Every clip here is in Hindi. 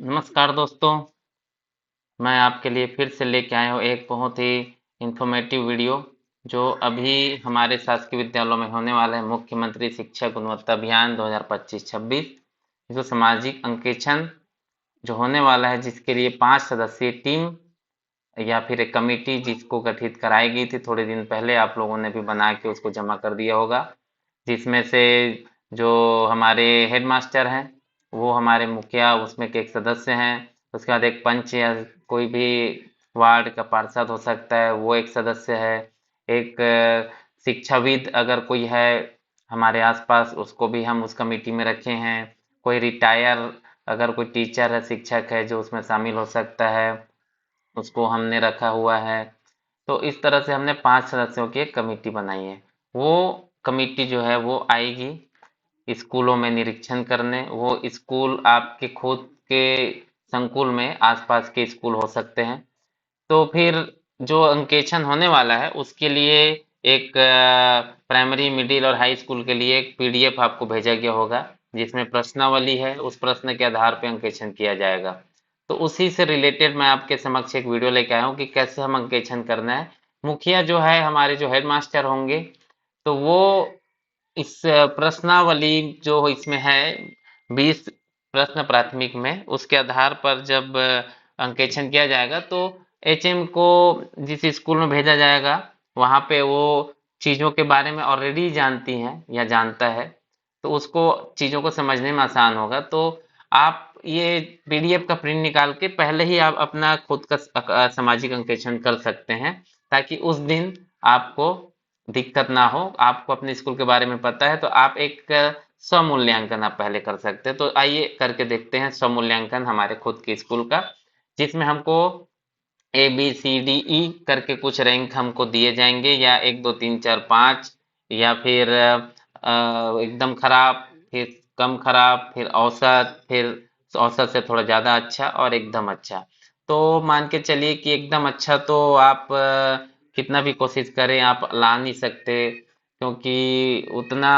नमस्कार दोस्तों। मैं आपके लिए फिर से लेके आया हूँ एक बहुत ही इंफॉर्मेटिव वीडियो जो अभी हमारे शासकीय विद्यालयों में होने वाला है। मुख्यमंत्री शिक्षा गुणवत्ता अभियान 2025-26 जो सामाजिक अंकेक्षण जो होने वाला है, जिसके लिए 5 सदस्यीय टीम या फिर एक कमेटी जिसको गठित कराई गई थी थोड़े दिन पहले, आप लोगों ने भी बना के उसको जमा कर दिया होगा। जिसमें से जो हमारे हेडमास्टर हैं वो हमारे मुखिया उसमें के एक सदस्य हैं। उसके बाद एक पंच या कोई भी वार्ड का पार्षद हो सकता है, वो एक सदस्य है। एक शिक्षाविद अगर कोई है हमारे आसपास, उसको भी हम उस कमेटी में रखे हैं। कोई रिटायर अगर कोई टीचर है, शिक्षक है जो उसमें शामिल हो सकता है, उसको हमने रखा हुआ है। तो इस तरह से हमने 5 सदस्यों की एक कमेटी बनाई है। वो कमेटी जो है वो आएगी स्कूलों में निरीक्षण करने। वो स्कूल आपके खुद के संकुल में आसपास के स्कूल हो सकते हैं। तो फिर जो अंकेक्षण होने वाला है उसके लिए एक प्राइमरी मिडिल और हाई स्कूल के लिए एक पीडीएफ आपको भेजा गया होगा, जिसमें प्रश्नावली है। उस प्रश्न के आधार पर अंकेक्षण किया जाएगा। तो उसी से रिलेटेड मैं आपके समक्ष एक वीडियो लेके आया हूँ कि कैसे हम अंकेक्षण करना है। मुखिया जो है हमारे जो हेडमास्टर होंगे, तो वो इस प्रश्नावली जो इसमें है 20 प्रश्न प्राथमिक में, उसके आधार पर जब अंकेक्षण किया जाएगा तो एचएम को जिस स्कूल में भेजा जाएगा वहां पे वो चीजों के बारे में ऑलरेडी जानती हैं या जानता है, तो उसको चीजों को समझने में आसान होगा। तो आप ये पीडीएफ का प्रिंट निकाल के पहले ही आप अपना खुद का सामाजिक अंकेक्षण कर सकते हैं, ताकि उस दिन आपको दिक्कत ना हो। आपको अपने स्कूल के बारे में पता है तो आप एक स्वमूल्यांकन आप पहले कर सकते हैं। तो आइए करके देखते हैं स्वमूल्यांकन हमारे खुद के स्कूल का, जिसमें हमको ABCDE करके कुछ रैंक हमको दिए जाएंगे, या 1 2 3 4 5, या फिर एकदम खराब, फिर कम खराब, फिर औसत, फिर औसत से थोड़ा ज्यादा अच्छा और एकदम अच्छा। तो मान के चलिए कि एकदम अच्छा तो आप कितना भी कोशिश करें आप ला नहीं सकते, क्योंकि उतना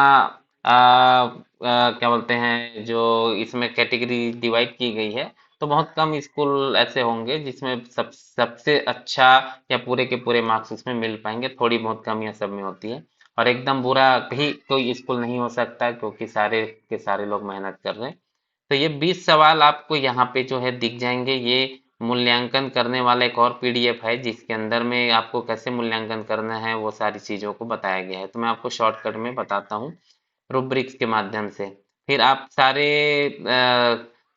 क्या बोलते हैं, जो इसमें कैटेगरी डिवाइड की गई है, तो बहुत कम स्कूल ऐसे होंगे जिसमें सबसे अच्छा या पूरे के पूरे मार्क्स उसमें मिल पाएंगे। थोड़ी बहुत कमियां सब में होती है, और एकदम बुरा भी कोई स्कूल नहीं हो सकता, क्योंकि सारे के सारे लोग मेहनत कर रहे हैं। तो ये 20 सवाल आपको यहाँ पे जो है दिख जाएंगे। ये मूल्यांकन करने वाला एक और पीडीएफ है, जिसके अंदर में आपको कैसे मूल्यांकन करना है वो सारी चीजों को बताया गया है। तो मैं आपको शॉर्टकट में बताता हूँ रुब्रिक्स के माध्यम से। फिर आप सारे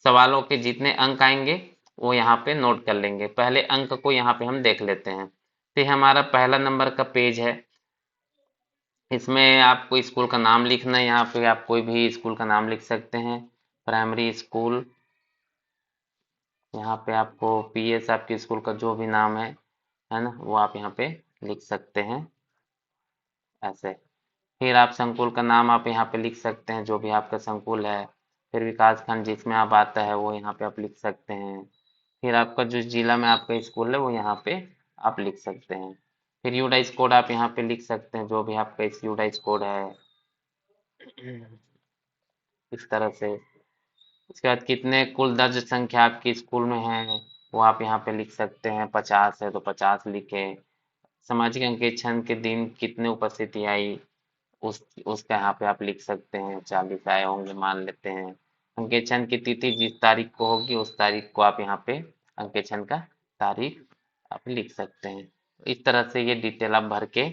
सवालों के जितने अंक आएंगे वो यहाँ पे नोट कर लेंगे। पहले अंक को यहाँ पे हम देख लेते हैं। तो ये हमारा पहला नंबर का पेज है। इसमें आपको स्कूल का नाम लिखना है। यहाँ पे आप कोई भी स्कूल का नाम लिख सकते हैं। प्राइमरी स्कूल, यहाँ पे आपको पीएस आपके स्कूल का जो भी नाम है ना, वो आप यहाँ पे लिख सकते हैं ऐसे। फिर आप संकुल का नाम आप यहाँ पे लिख सकते हैं, जो भी आपका संकुल है। फिर विकास खंड जिसमें आप आता है वो यहाँ पे आप लिख सकते हैं। फिर आपका जो जिला में आपका स्कूल है वो यहाँ पे आप लिख सकते हैं। फिर यूडाइस कोड आप यहाँ पे लिख सकते हैं, जो भी आपका इस यूडाइस कोड है, इस तरह से। उसके बाद कितने कुल दर्ज संख्या आपकी स्कूल में है वो आप यहाँ पे लिख सकते हैं। 50 है तो 50 लिखे। सामाजिक अंकेक्षण के दिन कितने उपस्थिति आई उसका यहाँ पे आप लिख सकते हैं। 40 आए होंगे मान लेते हैं। अंकेक्षण की तिथि जिस तारीख को होगी उस तारीख को आप यहाँ पे अंकेक्षण का तारीख आप लिख सकते हैं। इस तरह से ये डिटेल आप भर के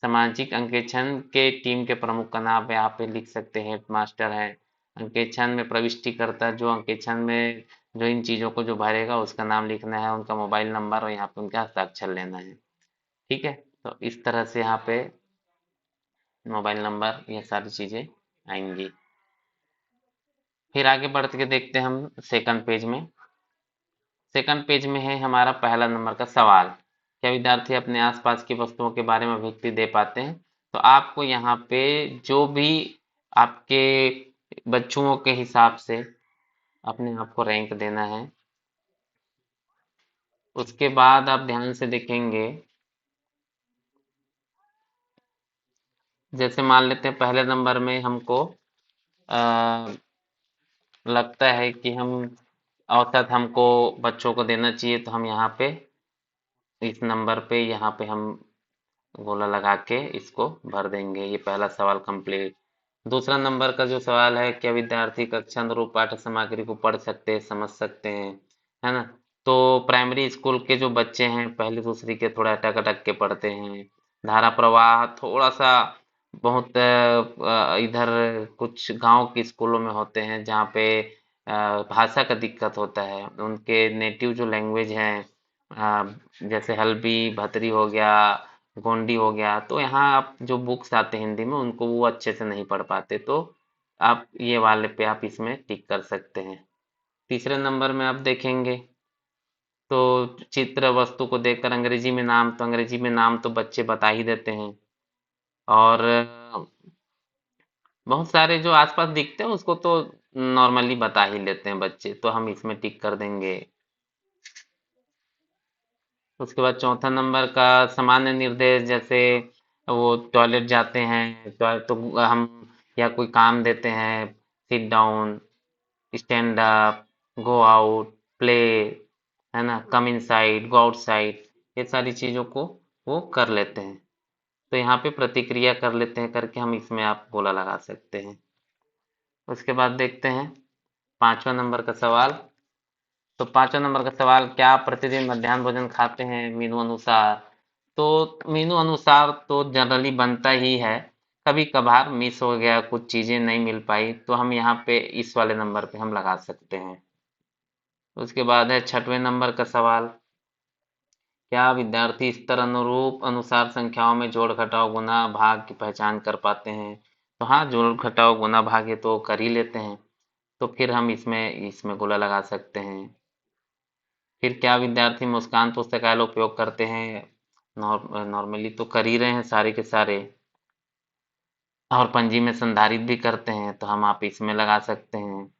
सामाजिक अंकेक्षण के टीम के प्रमुख का नाम यहाँ पे लिख सकते हैं। हेडमास्टर है, अंकेक्षण में प्रविष्टि करता है, जो अंकेक्षण में जो इन चीजों को जो भरेगा उसका नाम लिखना है, उनका मोबाइल नंबर, और यहाँ पे उनका हस्ताक्षर लेना है। ठीक है, तो इस तरह से यहाँ पे मोबाइल नंबर ये सारी चीजें आएंगी। फिर आगे बढ़ के देखते हैं हम सेकंड पेज में। सेकंड पेज में है हमारा पहला नंबर का सवाल। क्या विद्यार्थी अपने आसपास की वस्तुओं के बारे में अभिव्यक्ति दे पाते हैं? तो आपको यहाँ पे जो भी आपके बच्चों के हिसाब से अपने आप को रैंक देना है। उसके बाद आप ध्यान से देखेंगे, जैसे मान लेते हैं पहले नंबर में हमको लगता है कि हम औसत हमको बच्चों को देना चाहिए, तो हम यहाँ पे इस नंबर पे यहाँ पे हम गोला लगा के इसको भर देंगे। ये पहला सवाल कंप्लीट। दूसरा नंबर का जो सवाल है, क्या विद्यार्थी कक्षा अनुरूप पाठ्य सामग्री को पढ़ सकते हैं, समझ सकते हैं, है ना? तो प्राइमरी स्कूल के जो बच्चे हैं पहली दूसरी के थोड़ा अटक अटक के पढ़ते हैं। धारा प्रवाह थोड़ा सा बहुत इधर कुछ गांव के स्कूलों में होते हैं जहाँ पे भाषा का दिक्कत होता है। उनके नेटिव जो लैंग्वेज है, जैसे हल्बी भतरी हो गया, गोंडी हो गया, तो यहाँ आप जो बुक्स आते हैं हिंदी में उनको वो अच्छे से नहीं पढ़ पाते, तो आप ये वाले पे आप इसमें टिक कर सकते हैं। तीसरे नंबर में आप देखेंगे तो चित्र वस्तु को देखकर अंग्रेजी में नाम, तो अंग्रेजी में नाम तो बच्चे बता ही देते हैं। और बहुत सारे जो आसपास दिखते हैं उसको तो नॉर्मली बता ही लेते हैं बच्चे, तो हम इसमें टिक कर देंगे। उसके बाद चौथा नंबर का सामान्य निर्देश, जैसे वो टॉयलेट जाते हैं तो हम या कोई काम देते हैं, sit down, stand up, go out, play, है ना, कम इनसाइड, गो आउटसाइड, ये सारी चीजों को वो कर लेते हैं। तो यहाँ पे प्रतिक्रिया कर लेते हैं करके हम इसमें आप गोला लगा सकते हैं। उसके बाद देखते हैं पांचवा नंबर का सवाल। तो पांचवा नंबर का सवाल, क्या आप प्रतिदिन मध्याह्न भोजन खाते हैं मेनू अनुसार? तो मेनू अनुसार तो जनरली बनता ही है, कभी कभार मिस हो गया, कुछ चीजें नहीं मिल पाई, तो हम यहाँ पे इस वाले नंबर पे हम लगा सकते हैं। उसके बाद है छठवें नंबर का सवाल, क्या विद्यार्थी स्तर अनुरूप अनुसार संख्याओं में जोड़ घटाव गुना भाग की पहचान कर पाते हैं? तो हाँ, जोड़ घटाव गुना भाग ये तो कर ही लेते हैं, तो फिर हम इसमें इसमें गोला लगा सकते हैं। फिर क्या विद्यार्थी मुस्कान पुस्तकालय उपयोग करते हैं? नॉर्मली तो कर ही रहे हैं सारे के सारे, और पंजी में संधारित भी करते हैं, तो हम आप इसमें लगा सकते हैं।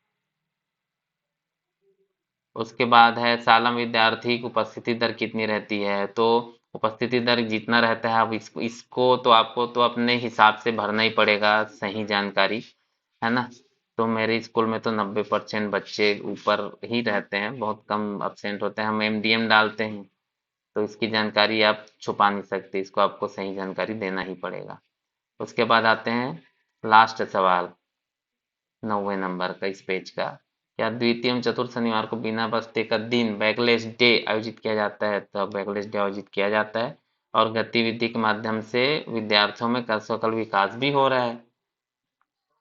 उसके बाद है सालम विद्यार्थी की उपस्थिति दर कितनी रहती है? तो उपस्थिति दर जितना रहता है, अब इसको तो आपको तो अपने हिसाब से भरना ही पड़ेगा, सही जानकारी, है ना? तो मेरे स्कूल में तो 90% बच्चे ऊपर ही रहते हैं, बहुत कम अब्सेंट होते हैं। हम एमडीएम डालते हैं, तो इसकी जानकारी आप छुपा नहीं सकते, इसको आपको सही जानकारी देना ही पड़ेगा। उसके बाद आते हैं लास्ट सवाल 9वें नंबर का इस पेज का, क्या द्वितीय एवं चतुर्थ शनिवार को बिना बस्ते का दिन बैकलेस डे आयोजित किया जाता है? तो बैकलेस डे आयोजित किया जाता है, और गतिविधि के माध्यम से विद्यार्थियों में कौशल विकास भी हो रहा है,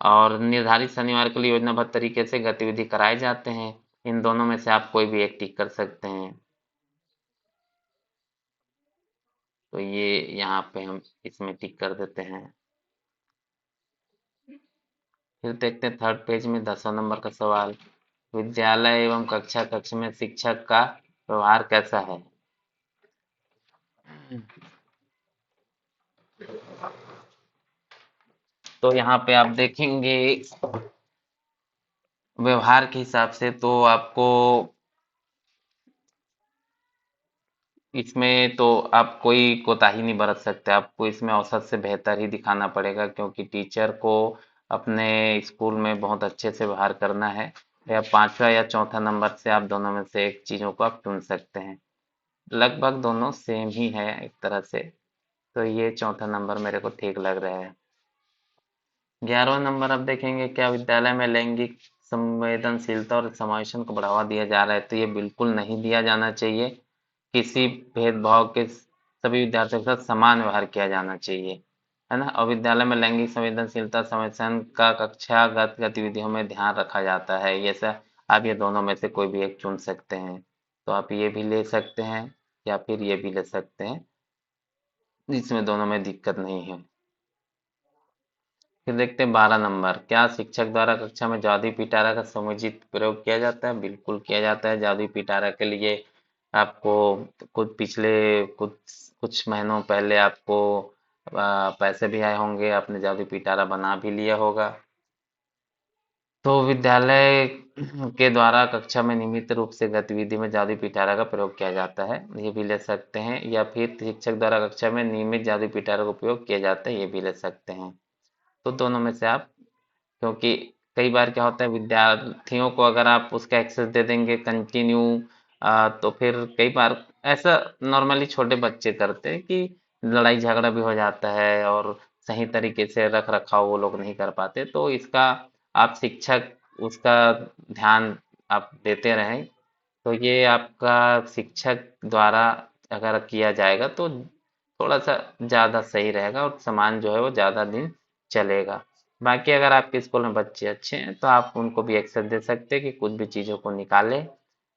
और निर्धारित शनिवार के लिए योजनाबद्ध तरीके से गतिविधि कराए जाते हैं। इन दोनों में से आप कोई भी एक टिक कर सकते हैं। तो ये यहाँ पे हम इसमें टिक कर देते हैं। फिर देखते हैं थर्ड पेज में 10वां नंबर का सवाल, विद्यालय एवं कक्षा कक्ष में शिक्षक का व्यवहार कैसा है? तो यहाँ पे आप देखेंगे व्यवहार के हिसाब से तो आपको इसमें तो आप कोई कोताही नहीं बरत सकते, आपको इसमें औसत से बेहतर ही दिखाना पड़ेगा, क्योंकि टीचर को अपने स्कूल में बहुत अच्छे से व्यवहार करना है। या पांचवा या चौथा नंबर से आप दोनों में से एक चीजों को आप चुन सकते हैं, लगभग दोनों सेम ही है एक तरह से, तो ये चौथा नंबर मेरे को ठीक लग रहा है। 11वां नंबर आप देखेंगे, क्या विद्यालय में लैंगिक संवेदनशीलता और समावेशन को बढ़ावा दिया जा रहा है? तो ये बिल्कुल नहीं दिया जाना चाहिए। किसी भेदभाव के सभी विद्यार्थियों के साथ समान व्यवहार किया जाना चाहिए, है ना? और विद्यालय में लैंगिक संवेदनशीलता संरक्षण का कक्षागत गतिविधियों में ध्यान रखा जाता है। ये सब आप ये दोनों में से कोई भी एक चुन सकते हैं, तो आप ये भी ले सकते हैं या फिर ये भी ले सकते हैं, इसमें दोनों में दिक्कत नहीं है। फिर देखते हैं 12 नंबर, क्या शिक्षक द्वारा कक्षा में जादुई पिटारा का समुचित प्रयोग किया जाता है? बिल्कुल किया जाता है। जादुई पिटारा के लिए आपको कुछ कुछ महीनों पहले आपको पैसे भी आए होंगे, आपने जादुई पिटारा बना भी लिया होगा। तो विद्यालय के द्वारा कक्षा में नियमित रूप से गतिविधि में जादुई पिटारा का प्रयोग किया जाता है, ये भी ले सकते हैं। या फिर शिक्षक द्वारा कक्षा में नियमित जादुई पिटारा का उपयोग किया जाता है, ये भी ले सकते हैं। तो दोनों में से आप, क्योंकि कई बार क्या होता है, विद्यार्थियों को अगर आप उसका एक्सेस दे देंगे कंटिन्यू, तो फिर कई बार ऐसा नॉर्मली छोटे बच्चे करते हैं कि लड़ाई झगड़ा भी हो जाता है और सही तरीके से रख रखाव वो लोग नहीं कर पाते। तो इसका आप शिक्षक उसका ध्यान आप देते रहें, तो ये आपका शिक्षक द्वारा अगर किया जाएगा तो थोड़ा सा ज़्यादा सही रहेगा और सामान जो है वो ज़्यादा दिन चलेगा। बाकी अगर आपके स्कूल में बच्चे अच्छे हैं तो आप उनको भी एक्सेस दे सकते हैं कि कुछ भी चीज़ों को निकाले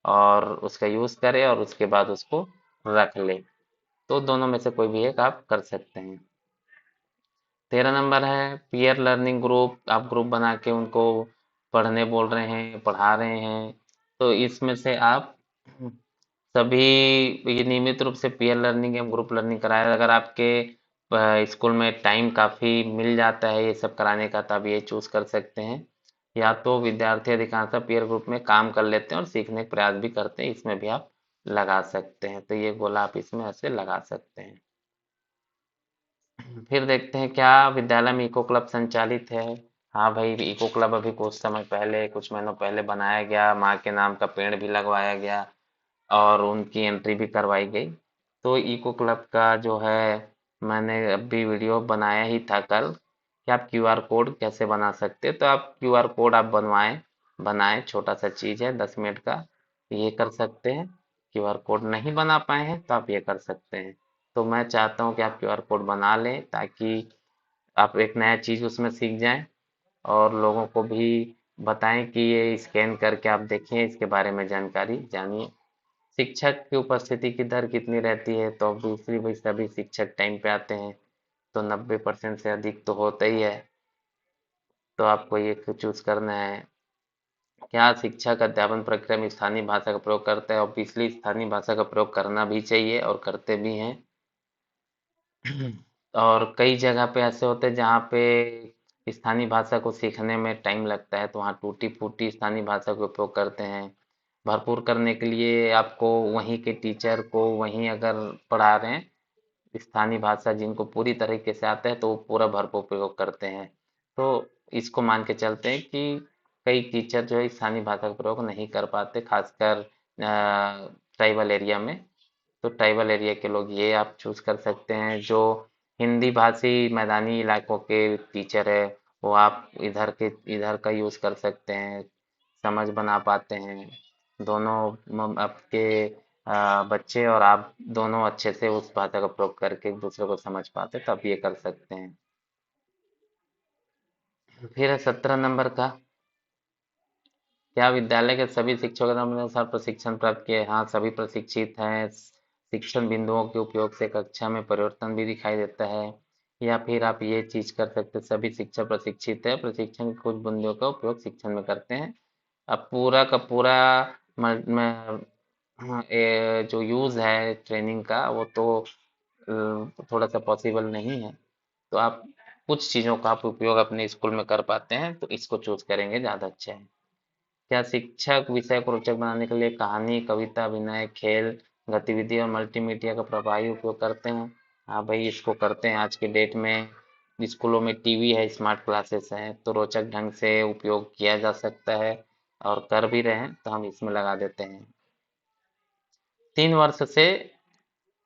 और उसका यूज़ करे और उसके बाद उसको रख ले। तो दोनों में से कोई भी एक आप कर सकते हैं। 13 नंबर है पीयर लर्निंग ग्रुप। आप ग्रुप बना के उनको पढ़ने बोल रहे हैं, पढ़ा रहे हैं। तो इसमें से आप सभी ये नियमित रूप से पीयर लर्निंग एवं ग्रुप लर्निंग कराए। अगर आपके स्कूल में टाइम काफ़ी मिल जाता है ये सब कराने का, तब ये चूज कर सकते हैं। या तो विद्यार्थी अधिकांशतः पीयर ग्रुप में काम कर लेते हैं और सीखने का प्रयास भी करते हैं, इसमें भी आप लगा सकते हैं। तो ये गोला आप इसमें ऐसे लगा सकते हैं। फिर देखते हैं क्या विद्यालय में इको क्लब संचालित है। हाँ भाई, इको क्लब अभी कुछ समय पहले, कुछ महीनों पहले बनाया गया, माँ के नाम का पेड़ भी लगवाया गया और उनकी एंट्री भी करवाई गई। तो इको क्लब का जो है, मैंने अभी वीडियो बनाया ही था कल कि आप क्यूआर कोड कैसे बना सकते हैं। तो आप क्यूआर कोड आप बनाएं, छोटा सा चीज़ है 10 मिनट का, ये कर सकते हैं। क्यूआर कोड नहीं बना पाए हैं तो आप ये कर सकते हैं। तो मैं चाहता हूँ कि आप क्यूआर कोड बना लें ताकि आप एक नया चीज़ उसमें सीख जाएं और लोगों को भी बताएं कि ये स्कैन करके आप देखें, इसके बारे में जानकारी जानिए। शिक्षक की उपस्थिति की दर कितनी रहती है, तो दूसरी भाई सभी शिक्षक टाइम पे आते हैं, तो 90% से अधिक तो होता ही है। तो आपको ये चूज करना है। क्या शिक्षक अध्यापन प्रक्रिया में स्थानीय भाषा का प्रयोग करता है? ऑब्वियसली स्थानीय भाषा का प्रयोग करना भी चाहिए और करते भी हैं। और कई जगह पे ऐसे होते हैं जहाँ पे स्थानीय भाषा को सीखने में टाइम लगता है, तो वहाँ टूटी फूटी स्थानीय भाषा का उपयोग करते हैं। भरपूर करने के लिए आपको वहीं के टीचर को वहीं अगर पढ़ा रहे हैं स्थानीय भाषा, जिनको पूरी तरीके से आता है, तो वो पूरा भरपूर प्रयोग करते हैं। तो इसको मान के चलते हैं कि कई टीचर जो है स्थानीय भाषा का प्रयोग नहीं कर पाते, खासकर ट्राइबल एरिया में। तो ट्राइबल एरिया के लोग ये आप चूज कर सकते हैं। जो हिंदी भाषी मैदानी इलाकों के टीचर है, वो आप इधर का यूज कर सकते हैं, समझ बना पाते हैं। दोनों आपके बच्चे और आप दोनों अच्छे से उस भाषा का प्रयोग करके एक दूसरे को समझ पाते, तो आप ये कर सकते हैं। फिर है 17 नंबर का, क्या विद्यालय के सभी शिक्षकों ने अपने अनुसार प्रशिक्षण प्राप्त किए? हाँ, सभी प्रशिक्षित हैं। शिक्षण बिंदुओं के उपयोग से कक्षा में परिवर्तन भी दिखाई देता है। या फिर आप ये चीज कर सकते हैं, सभी शिक्षक प्रशिक्षित है, प्रशिक्षण के कुछ बिंदुओं का उपयोग शिक्षण में करते हैं। अब पूरा का पूरा हाँ, जो यूज है ट्रेनिंग का, वो तो थोड़ा सा पॉसिबल नहीं है। तो आप कुछ चीजों का आप उपयोग अपने स्कूल में कर पाते हैं, तो इसको चूज करेंगे ज्यादा अच्छा है। क्या शिक्षक विषय को रोचक बनाने के लिए कहानी, कविता, अभिनय, खेल, गतिविधि और मल्टीमीडिया का प्रभावी उपयोग करते हैं? हाँ भाई, इसको करते हैं। आज के डेट में स्कूलों में टीवी है, स्मार्ट क्लासेस हैं, तो रोचक ढंग से उपयोग किया जा सकता है और कर भी रहे हैं, तो हम इसमें लगा देते हैं। 3 वर्ष से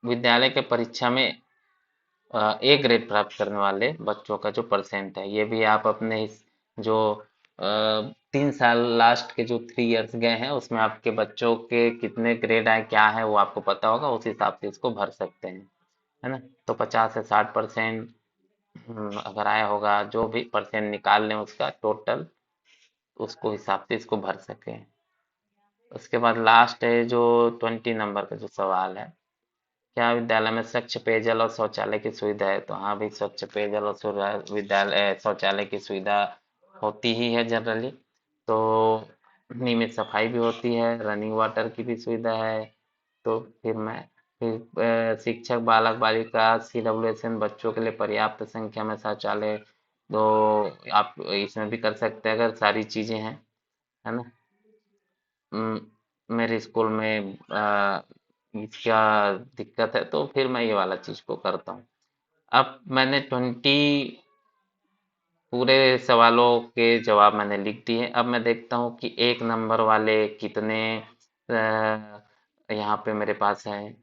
विद्यालय के परीक्षा में ए ग्रेड प्राप्त करने वाले बच्चों का जो परसेंट है, ये भी आप अपने जो 3 साल लास्ट के जो 3 इयर्स गए हैं उसमें आपके बच्चों के कितने ग्रेड आए, क्या है, वो आपको पता होगा, उस हिसाब से इसको भर सकते हैं, है ना। तो 50 से 60% अगर आया होगा, जो भी परसेंट निकाल लें उसका टोटल, उसको हिसाब से इसको भर सकें। उसके बाद लास्ट है जो 20 नंबर का जो सवाल है, क्या विद्यालय में स्वच्छ पेयजल और शौचालय की सुविधा है? तो हाँ भाई, स्वच्छ पेयजल और विद्यालय शौचालय की सुविधा होती ही है जनरली। तो नियमित सफाई भी होती है, रनिंग वाटर की भी सुविधा है। तो फिर शिक्षक बालक बालिका CWSN बच्चों के लिए पर्याप्त संख्या में शौचालय, तो आप इसमें भी कर सकते हैं अगर सारी चीजें हैं, है ना। मेरे स्कूल में इसका दिक्कत है, तो फिर मैं ये वाला चीज को करता हूँ। अब मैंने पूरे सवालों के जवाब मैंने लिख दिए। अब मैं देखता हूँ कि 1 नंबर वाले कितने यहाँ पे मेरे पास हैं,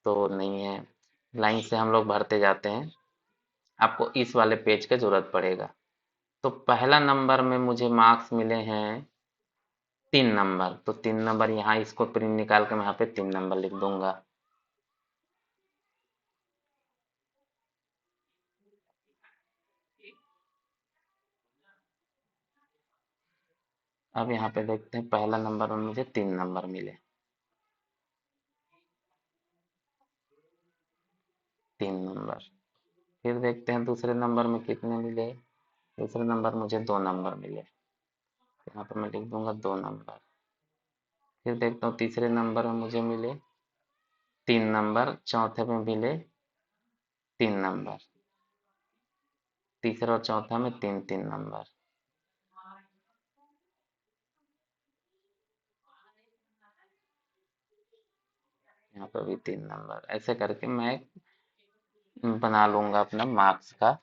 तो नहीं है। लाइन से हम लोग भरते जाते हैं। आपको इस वाले पेज का ज़रूरत पड़ेगा। तो पहला नंबर में मुझे मार्क्स मिले हैं 3 नंबर, तो 3 नंबर यहाँ इसको प्रिंट निकाल के मैं यहाँ पे 3 नंबर लिख दूंगा। अब यहाँ पे देखते हैं पहला नंबर में मुझे 3 नंबर मिले, 3 नंबर। फिर देखते हैं दूसरे नंबर में कितने मिले। दूसरे नंबर मुझे 2 नंबर मिले, यहाँ पर मैं लिख दूंगा 2 नंबर। फिर देखता हूँ तीसरे नंबर में मुझे मिले 3 नंबर, चौथे में मिले 3 नंबर, तीसरा और चौथा में 3-3 नंबर। यहाँ पर भी 3 नंबर। ऐसे करके मैं बना लूंगा अपना मार्क्स का।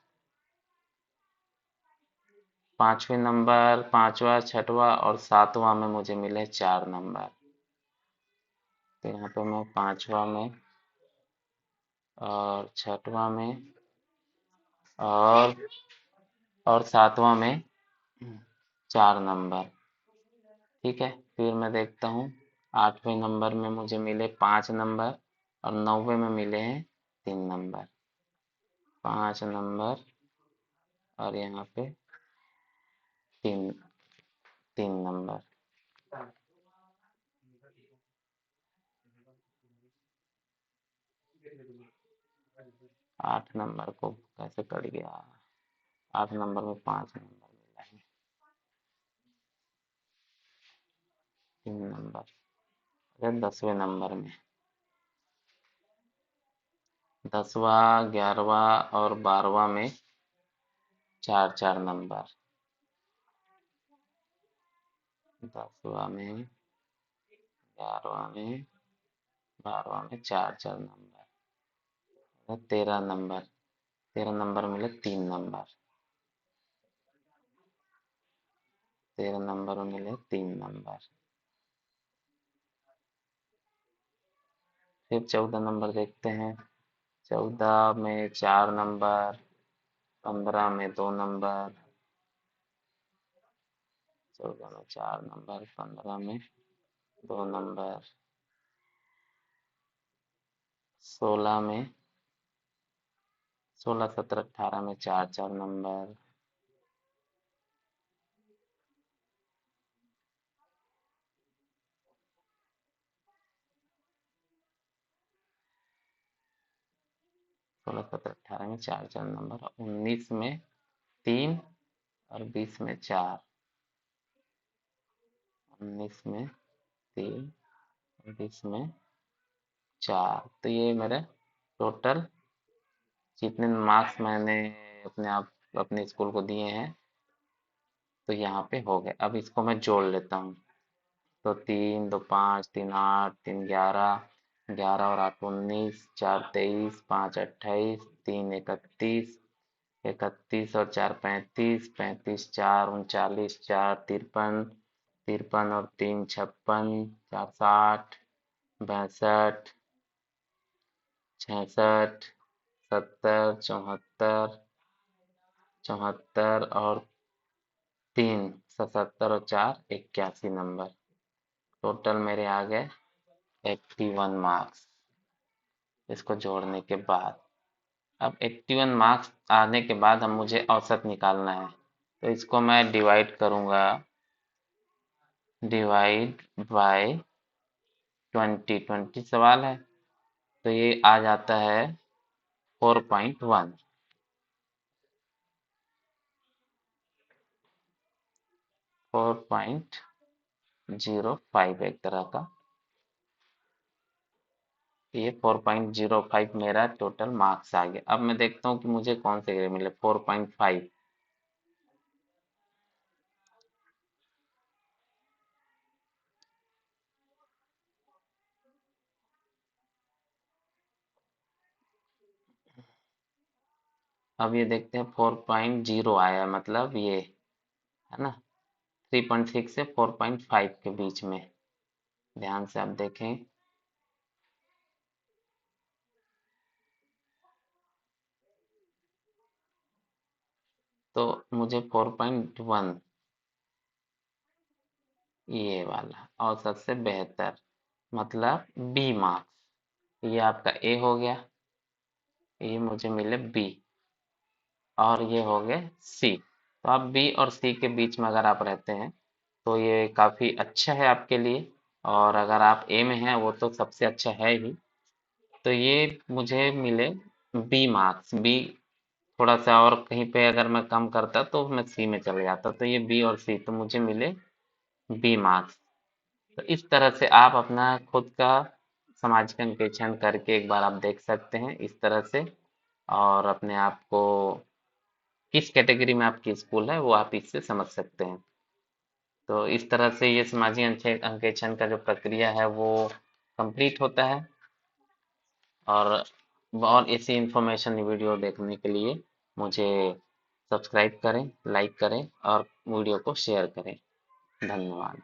पांचवें नंबर, पांचवा, छठवा और सातवां में मुझे मिले 4 नंबर। तो यहाँ पे मैं पांचवा में और छठवा में और सातवां में 4 नंबर। ठीक है। फिर मैं देखता हूँ 8वें नंबर में मुझे मिले 5 नंबर और 9वें में मिले हैं 3 नंबर। 5 नंबर और यहाँ पे 3 3 नंबर। 8 नंबर को कैसे कट गया। 8 नंबर में 5 नंबर मिला है, 3 नंबर। अरे 10वें नंबर में 10वां, 11वां और 12वां में 4-4 नंबर। 10वां में, 11वां में, 12वां में 4-4 नंबर। 13 नंबर, 13 नंबर मिले 3 नंबर। 13 नंबर में मिले 3 नंबर। फिर 14 नंबर देखते हैं। 14 में 4 नंबर, 15 में 2 नंबर, 14 में 4 नंबर, 15 में 2 नंबर, 16 में, 16, 17, 18 में 4-4 नंबर। 16, 17, 18 में 4-4 नंबर। 19 में 3 और 20 में 4। 19 में 3 और 20 में 4। तो ये मेरे टोटल जितने मार्क्स मैंने अपने आप अपने स्कूल को दिए हैं, तो यहाँ पे हो गए। अब इसको मैं जोड़ लेता हूँ। तो 3, 2, 5, 3, 8, 3, 11, 11 और 8, 19, 4, 23, 5, 28, 3, 31, 31 और 4, 35, 35, 4, 39, 4, 53, 53 और 3, 56, 4, 60, 62, 66, 70, 74, 74 और 3, 77 और 4, 81 नंबर। टोटल मेरे आ गए 81 मार्क्स इसको जोड़ने के बाद। अब 81 मार्क्स आने के बाद अब मुझे औसत निकालना है। तो इसको मैं डिवाइड करूंगा, डिवाइड बाय 20, 20 सवाल है, तो ये आ जाता है 4.1, 4.05 एक तरह का। ये 4.05 मेरा टोटल मार्क्स आ गया। अब मैं देखता हूँ कि मुझे कौन से ग्रेड मिले। 4.5, अब ये देखते हैं 4.0 आया, मतलब ये है ना 3.6 से 4.5 के बीच में। ध्यान से आप देखें, तो मुझे 4.1 ये वाला औसत से बेहतर, मतलब बी मार्क्स। ये आपका ए हो गया, ये मुझे मिले बी, और ये हो गए सी। तो आप बी और सी के बीच में अगर आप रहते हैं तो ये काफ़ी अच्छा है आपके लिए। और अगर आप ए में हैं वो तो सबसे अच्छा है ही। तो ये मुझे मिले बी मार्क्स। बी थोड़ा सा और कहीं पे अगर मैं कम करता तो मैं सी में चले जाता, तो ये बी और सी तो मुझे मिले बी मार्क्स। तो इस तरह से आप अपना खुद का सामाजिक अंकेक्षण करके एक बार आप देख सकते हैं इस तरह से, और अपने आप को किस कैटेगरी में आपकी स्कूल है वो आप इससे समझ सकते हैं। तो इस तरह से ये सामाजिक अंकेक्षण का जो प्रक्रिया है वो कंप्लीट होता है। और ऐसी इंफॉर्मेशन वीडियो देखने के लिए मुझे सब्सक्राइब करें, लाइक करें और वीडियो को शेयर करें। धन्यवाद।